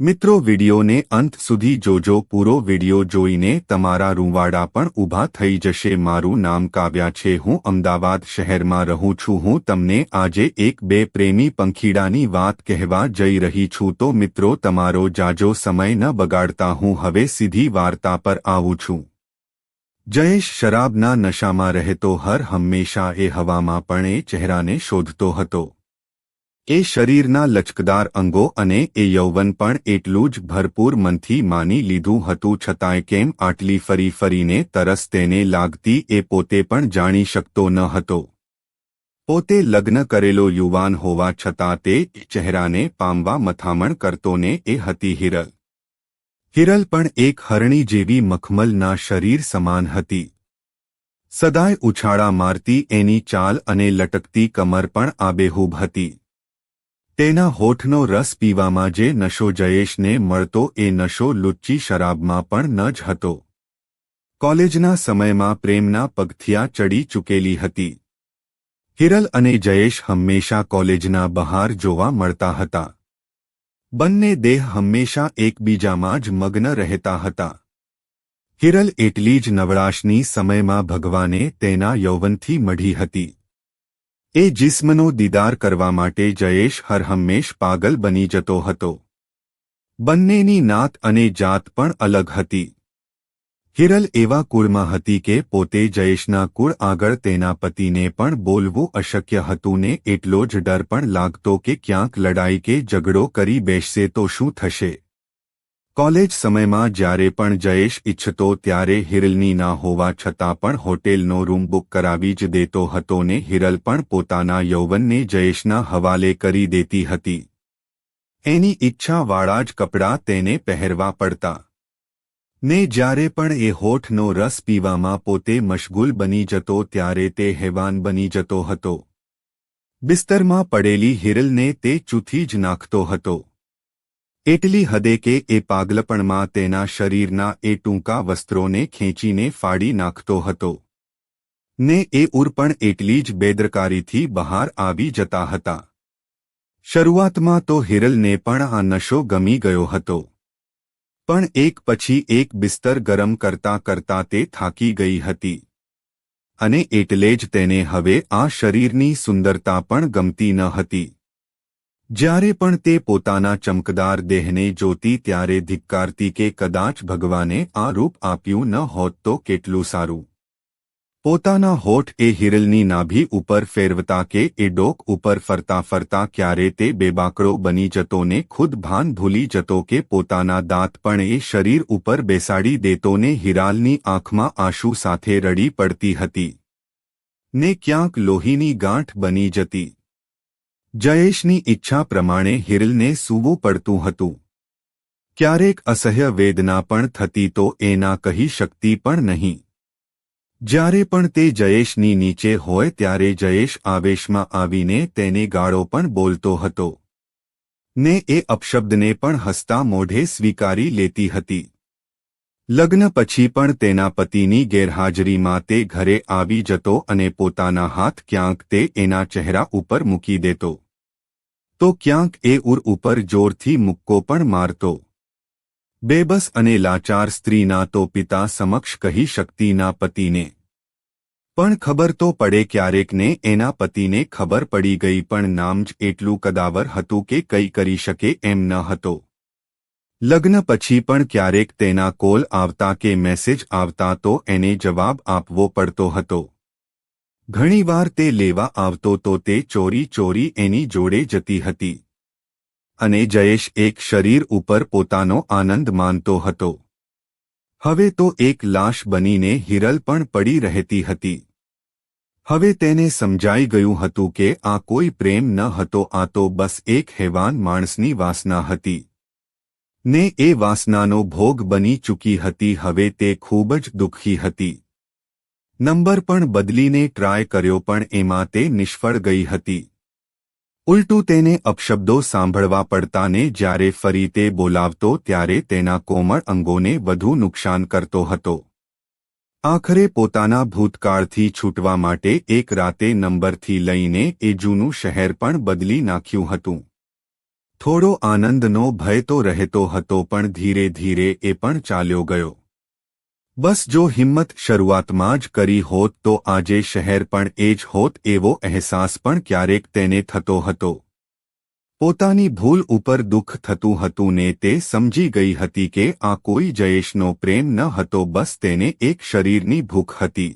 મિત્રો વિડિયોને અંત સુધી જોજો। પૂરો વિડિયો જોઈને તમારા રૂંવાડા પણ ઊભા થઈ જશે। મારું નામ કાવ્યા છે, હું અમદાવાદ શહેરમાં રહું છું। હું તમને આજે એક બે પ્રેમી પંખીડાની વાત કહેવા જઈ રહી છું। તો મિત્રો તમારો જાજો સમય ન બગાડતા હું હવે સીધી વાર્તા પર આવું છું। જયેશ શરાબના નશામાં રહેતો, હર હંમેશા એ હવામાં પણ એ ચહેરાને શોધતો હતો। એ શરીરના લચકદાર અંગો અને એ યૌવન પણ એટલું જ ભરપૂર મનથી માની લીધું હતું, છતાંય કેમ આટલી ફરી ફરીને તરસ તેને લાગતી એ પોતે પણ જાણી શકતો ન હતો। પોતે લગ્ન કરેલો યુવાન હોવા છતાં તે ચહેરાને પામવા મથામણ કરતો ને એ હતી હિરલ। હિરલ પણ એક હરણી જેવી મખમલના શરીર સમાન હતી। સદાય ઉછાળા મારતી એની ચાલ અને લટકતી કમર પણ આબેહૂબ હતી। તેના હોઠનો રસ પીવામાં જે નશો જયેશને મળતો એ નશો લુચ્ચી શરાબમાં પણ ન જ હતો। કોલેજના સમયમાં પ્રેમના પગથિયા ચડી ચૂકેલી હતી। હિરલ અને જયેશ હંમેશા કોલેજના બહાર જોવા મળતા હતા। બંને દેહ હંમેશા એકબીજામાં જ મગ્ન રહેતા હતા। હિરલ એટલી જ નવળાશની સમયમાં ભગવાને તેના યૌવનથી મઢી હતી। એ જિસ્મનો દીદાર કરવા માટે જયેશ હરહંમેશ પાગલ બની જતો હતો। બંનેની નાત અને જાત પણ અલગ હતી। હિરલ એવા કુળમાં હતી કે પોતે જયેશના કુળ આગળ તેના પતિને પણ બોલવું અશક્ય હતું ને એટલો જ ડર પણ લાગતો કે ક્યાંક લડાઈ કે ઝઘડો કરી બેસશે તો શું થશે। કોલેજ સમયમાં જ્યારે પણ જયેશ ઈચ્છતો ત્યારે હિરલની ના હોવા છતાં પણ હોટેલનો રૂમ બુક કરાવી જ દેતો હતો ને હિરલ પણ પોતાના યૌવનને જયેશના હવાલે કરી દેતી હતી। એની ઈચ્છાવાળા જ કપડાં તેને પહેરવા પડતા ને જ્યારે પણ એ હોઠનો રસ પીવામાં પોતે મશગુલ બની જતો ત્યારે તે હેવાન બની જતો હતો। બિસ્તરમાં પડેલી હિરલને તે ચૂથી જ નાખતો હતો। એટલી હદે કે એ પાગલપણમાં તેના શરીરના એ ટૂંકા વસ્ત્રોને ખેંચીને ફાડી નાખતો હતો ને એ ઉર પણ એટલી જ બેદરકારીથી બહાર આવી જતા હતા। શરૂઆતમાં તો હિરલને પણ આ નશો ગમી ગયો હતો, પણ એક પછી એક બિસ્તર ગરમ કરતા કરતા તે થાકી ગઈ હતી અને એટલે જ તેને હવે આ શરીરની સુંદરતા પણ ગમતી ન હતી। જ્યારે પણ તે પોતાના ચમકદાર દેહને જોતી ત્યારે ધિક્કારતી કે કદાચ ભગવાને આ રૂપ આપ્યું ન હોત તો કેટલું સારું। પોતાના હોઠ એ હિરલની નાભી ઉપર ફેરવતા કે એ ડોક ઉપર ફરતા ફરતા ક્યારે તે બેબાકડો બની જતો ને ખુદ ભાન ભૂલી જતો કે પોતાના દાંત પણ એ શરીર ઉપર બેસાડી દેતો ને હિરાલની આંખમાં આંસુ સાથે રડી પડતી હતી ને ક્યાંક લોહીની ગાંઠ બની જતી। જયેશની ઈચ્છા પ્રમાણે હિરલને સૂવું પડતું હતું। ક્યારેક અસહ્ય વેદના પણ થતી તો એના કહી શકતી પણ નહીં। જ્યારે પણ તે જયેશની નીચે હોય ત્યારે જયેશ આવેશમાં આવીને તેને ગાળો પણ બોલતો હતો ને એ અપશબ્દને પણ હસતા મોઢે સ્વીકારી લેતી હતી। લગ્ન પછી પણ તેના પતિની ગેરહાજરીમાં તે ઘરે આવી જતો અને પોતાના હાથ ક્યાંક તે એના ચહેરા ઉપર મૂકી દેતો તો ક્યાંક એ ઉર ઉપર જોરથી મુક્કો પણ મારતો। બેબસ અને લાચાર સ્ત્રીના તો પિતા સમક્ષ કહી શકતી ના પતિને પણ ખબર તો પડે ક્યારેક ને એના પતિને ખબર પડી ગઈ પણ નામ જ એટલું કદાવર હતું કે કંઈ કરી શકે એમ ન હતો। લગ્ન પછી પણ ક્યારેક તેના કોલ આવતા કે મેસેજ આવતા તો એને જવાબ આપવો પડતો હતો। ઘણીવાર તે લેવા આવતો તો તે ચોરી ચોરી એની જોડે જતી હતી અને જયેશ એક શરીર ઉપર પોતાનો આનંદ માનતો હતો। હવે તો એક લાશ બનીને હિરલ પણ પડી રહેતી હતી। હવે તેને સમજાઈ ગયું હતું કે આ કોઈ પ્રેમ ન હતો, આ તો બસ એક હેવાન માણસની વાસના હતી ને એ વાસનાનો ભોગ બની ચૂકી હતી। હવે તે ખૂબ જ દુઃખી હતી। નંબર પણ બદલીને ટ્રાય કર્યો પણ એમાં તે નિષ્ફળ ગઈ હતી। ઉલટું તેને અપશબ્દો સાંભળવા પડતા ને જ્યારે ફરી તે બોલાવતો ત્યારે તેના કોમળ અંગોને વધુ નુકસાન કરતો હતો। આખરે પોતાના ભૂતકાળથી છૂટવા માટે એક રાતે નંબરથી લઈને એ જૂનું શહેર પણ બદલી નાખ્યું હતું। થોડો આનંદનો ભય તો રહેતો હતો, પણ ધીરે ધીરે એ પણ ચાલ્યો ગયો. બસ જો હિંમત શરૂઆતમાં જ કરી હોત તો આજે શહેર પણ એ જ હોત, એવો અહેસાસ પણ ક્યારેક તેને થતો હતો. પોતાની ભૂલ ઉપર દુઃખ થતું હતું ને તે સમજી ગઈ હતી કે આ કોઈ જયેશનો પ્રેમ ન હતો, બસ તેને એક શરીરની ભૂખ હતી.